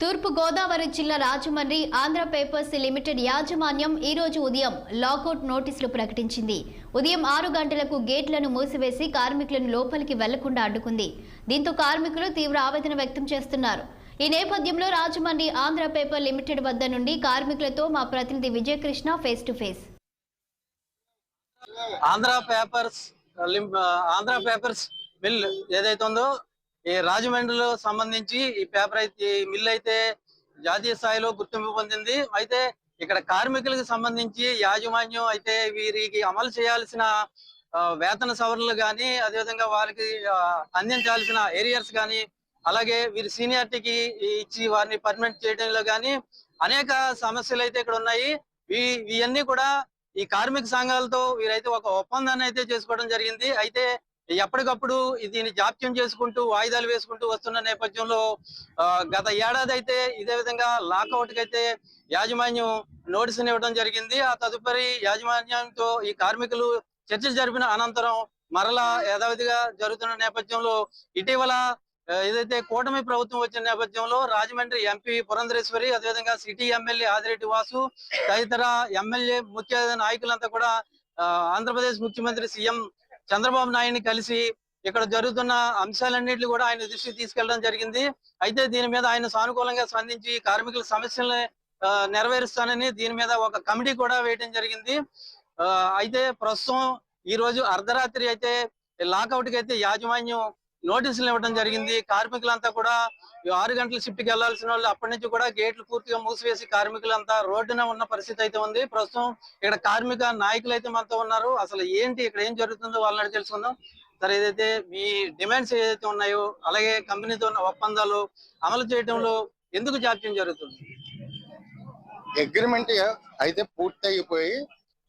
తూర్పు గోదావరి జిల్లా Rajahmundry Andhra papers limited యాజమాన్యం ఈ రోజు ఉదయం లాకౌట్ నోటీసులు ప్రకటించింది. ఉదయం 6 గంటలకు గేట్లను మూసివేసి కార్మికులను లోపలికి వెళ్లకుండా అడ్డుకుంది. దీంతో కార్మికులు తీవ్ర ఆవేదన వ్యక్తం చేస్తున్నారు. ఈ నేపథ్యంలో రాజమండ్రి ఆంధ్ర పేపర్ లిమిటెడ్ వద్ద నుండి కార్మికులతో మా ప్రతినిధి Vijayakrishna face to face. Andhra papers mill ఏదైతే ఉందో ఈ రాజమండ్రిలో సంబంధించి ఈ పేపర్ అయితే మిల్ అయితే జాతీయ స్థాయిలో గుర్తింపు పొందింది. అయితే ఇక్కడ కార్మికులకు సంబంధించి యాజమాన్యం అయితే వీరికి అమలు చేయాల్సిన వేతన సవరణలు కానీ, అదేవిధంగా వారికి అందించాల్సిన ఏరియర్స్ కానీ, అలాగే వీరి సీనియారిటీకి ఇచ్చి వారిని పర్మనెంట్ చేయడంలో కానీ అనేక సమస్యలు అయితే ఇక్కడ ఉన్నాయి. ఇవన్నీ కూడా ఈ కార్మిక సంఘాలతో వీరైతే ఒక ఒప్పందాన్ని అయితే చేసుకోవడం జరిగింది. అయితే ఎప్పటికప్పుడు దీన్ని జాప్యం చేసుకుంటూ వాయిదాలు వేసుకుంటూ వస్తున్న నేపథ్యంలో గత ఏడాది అయితే ఇదే విధంగా లాకౌట్ కి అయితే యాజమాన్యం నోటీసులు ఇవ్వడం జరిగింది. ఆ తదుపరి యాజమాన్యంతో ఈ కార్మికులు చర్చలు జరిపిన అనంతరం మరలా యథావిధిగా జరుగుతున్న నేపథ్యంలో ఇటీవల ఏదైతే కూటమి ప్రభుత్వం వచ్చిన నేపథ్యంలో రాజమండ్రి ఎంపీ పురంధరేశ్వరి, అదేవిధంగా సిటీ ఎమ్మెల్యే ఆదిరెడ్డి వాసు తదితర ఎమ్మెల్యే ముఖ్య నాయకులంతా కూడా ఆంధ్రప్రదేశ్ ముఖ్యమంత్రి సీఎం చంద్రబాబు నాయుడిని కలిసి ఇక్కడ జరుగుతున్న అంశాలన్నింటినీ కూడా ఆయన దృష్టికి తీసుకెళ్లడం జరిగింది. అయితే దీని మీద ఆయన సానుకూలంగా స్పందించి కార్మికుల సమస్యలను నెరవేరుస్తానని దీని మీద ఒక కమిటీ కూడా వేయడం జరిగింది. అయితే ప్రస్తుతం ఈ రోజు అర్ధరాత్రి అయితే లాకౌట్ కి అయితే యాజమాన్యం నోటీసులు ఇవ్వడం జరిగింది. కార్మికులంతా కూడా 6 గంటల షిఫ్ట్ కి వెళ్లాల్సిన వాళ్ళు అప్పటి నుంచి కూడా గేట్లు పూర్తిగా మూసివేసి కార్మికులంతా రోడ్డున ఉన్న పరిస్థితి అయితే ఉంది. ప్రస్తుతం ఇక్కడ కార్మిక నాయకులు అయితే మనతో ఉన్నారు. అసలు ఏంటి ఇక్కడ ఏం జరుగుతుందో వాళ్ళని తెలుసుకుందాం. సరే, ఏదైతే మీ డిమాండ్స్ ఏదైతే ఉన్నాయో, అలాగే కంపెనీతో ఉన్న ఒప్పందాలు అమలు చేయడంలో ఎందుకు జాప్యం జరుగుతుంది? అగ్రిమెంట్ అయితే పూర్తయిపోయి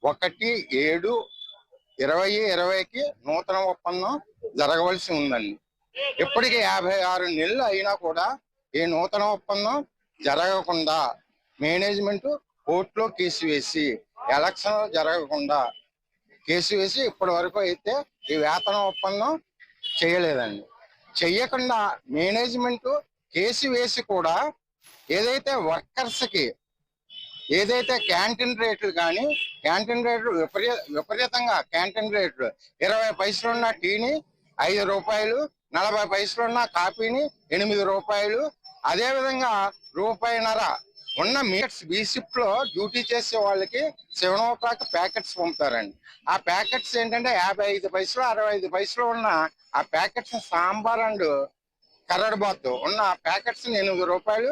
1/7/2020కి నూతన ఒప్పందం జరగవలసి ఉందండి. ఇప్పటికి 56 నెలలు అయినా కూడా ఈ నూతన ఒప్పందం జరగకుండా మేనేజ్మెంట్ కోర్టులో కేసు వేసి, ఎలక్షన్ జరగకుండా కేసు వేసి ఇప్పటి వరకు అయితే ఈ వేతన ఒప్పందం చేయలేదండి. చెయ్యకుండా మేనేజ్మెంట్ కేసు వేసి కూడా ఏదైతే వర్కర్స్కి ఏదైతే క్యాంటీన్ రేట్లు కానీ, క్యాంటీన్ రేట్లు విపరీతంగా క్యాంటీన్ రేట్లు 20 పైసలు ఉన్న టీని 5 రూపాయలు, 40 పైసలు ఉన్న కాఫీని 8 రూపాయలు, అదేవిధంగా ₹1.50 ఉన్న మీట్స్ బీ షిఫ్ట్ లో డ్యూటీ చేసే వాళ్ళకి 7 రూపాయలకి ప్యాకెట్స్ పంపుతారండి. ఆ ప్యాకెట్స్ ఏంటంటే 55 పైసలు 65 పైసలు ఉన్న ఆ ప్యాకెట్స్ సాంబార్ అండ్ కర్రడబాత్ ఉన్న ప్యాకెట్స్ 8 రూపాయలు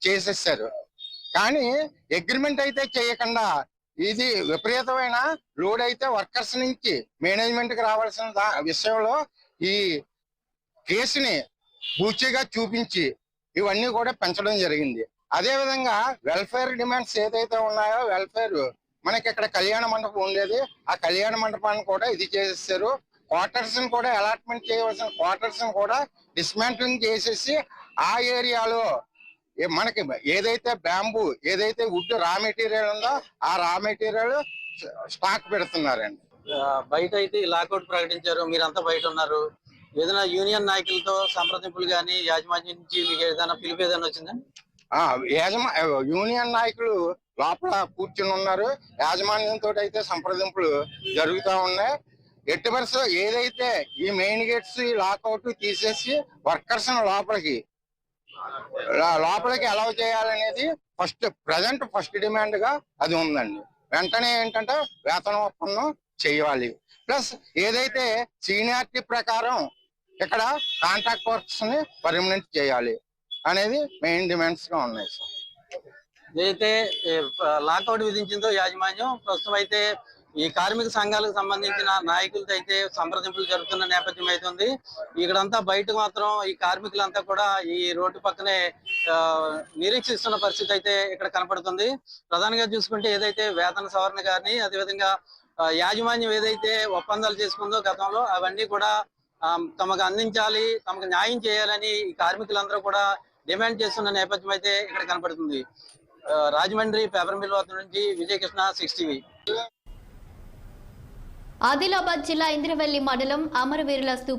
చేసేసారు. కానీ అగ్రిమెంట్ అయితే చేయకుండా ఇది విపరీతమైన లోడ్ అయితే వర్కర్స్ నుంచి మేనేజ్మెంట్ కి రావాల్సిన విషయంలో ఈ కేసుని పూర్తిగా చూపించి ఇవన్నీ కూడా పెంచడం జరిగింది. అదే విధంగా వెల్ఫేర్ డిమాండ్స్ ఏదైతే ఉన్నాయో, వెల్ఫేర్ మనకి ఇక్కడ కళ్యాణ మండపం ఉండేది, ఆ కళ్యాణ మండపాన్ని కూడా ఇది చేసేసారు. క్వార్టర్స్ ని కూడా అలాట్మెంట్ చేయవలసిన క్వార్టర్స్ ని కూడా డిస్మాంట్లింగ్ చేసేసి ఆ ఏరియాలో మనకి ఏదైతే బ్యాంబూ, ఏదైతే వుడ్ రా మెటీరియల్ ఉందో ఆ రా మెటీరియల్ స్టాక్ పెడుతున్నారండి. బయట అయితే లాకౌట్ ప్రకటించారు, మీరంతా బయట ఉన్నారు. ఏదైనా యూనియన్ నాయకులతో సంప్రదింపులు కానీ యాజమాన్యం నుంచి మీకు ఏదైనా పిలుపు ఏదైనా వచ్చిందా? యూనియన్ నాయకులు లోపల కూర్చుని ఉన్నారు. యాజమాన్యంతో అయితే సంప్రదింపులు జరుగుతూ ఉన్నాయి. ఎట్టి పరిస్థితుల్లో ఏదైతే ఈ మెయిన్ గేట్స్ లాకౌట్ తీసేసి వర్కర్స్ లోపలికి అలౌ చేయాలనేది ఫస్ట్ డిమాండ్ గా అది ఉందండి. వెంటనే ఏంటంటే వేతన ఒప్పందం చేయాలి. ప్లస్ ఏదైతే సీనియారిటీ ప్రకారం ఇక్కడ కాంట్రాక్ట్ వర్క్స్ ని పర్మనెంట్ చేయాలి అనేది మెయిన్ డిమాండ్స్ గా ఉన్నాయి. ఏదైతే లాకౌట్ విధించిందో యాజమాన్యం, ప్రస్తుతం అయితే ఈ కార్మిక సంఘాలకు సంబంధించిన నాయకులతో అయితే సంప్రదింపులు జరుగుతున్న నేపథ్యం అయితే ఉంది. ఇక్కడంతా బయట మాత్రం ఈ కార్మికులంతా కూడా ఈ రోడ్డు పక్కనే నిరీక్షిస్తున్న పరిస్థితి అయితే ఇక్కడ కనపడుతుంది. ప్రధానంగా చూసుకుంటే ఏదైతే వేతన సవరణ కానీ, అదేవిధంగా యాజమాన్యం ఏదైతే ఒప్పందాలు చేసుకుందో గతంలో అవన్నీ కూడా తమకు అందించాలి, తమకు న్యాయం చేయాలని ఈ కార్మికులందరూ కూడా డిమాండ్ చేస్తున్న నేపథ్యం అయితే ఇక్కడ కనపడుతుంది. రాజమండ్రి పేపర్ మిల్ వద్ద నుంచి విజయకృష్ణ, 6 టీవీ. ఆదిలాబాద్ జిల్లా ఇంద్రవెల్లి మండలం అమరవీరుల స్తూపం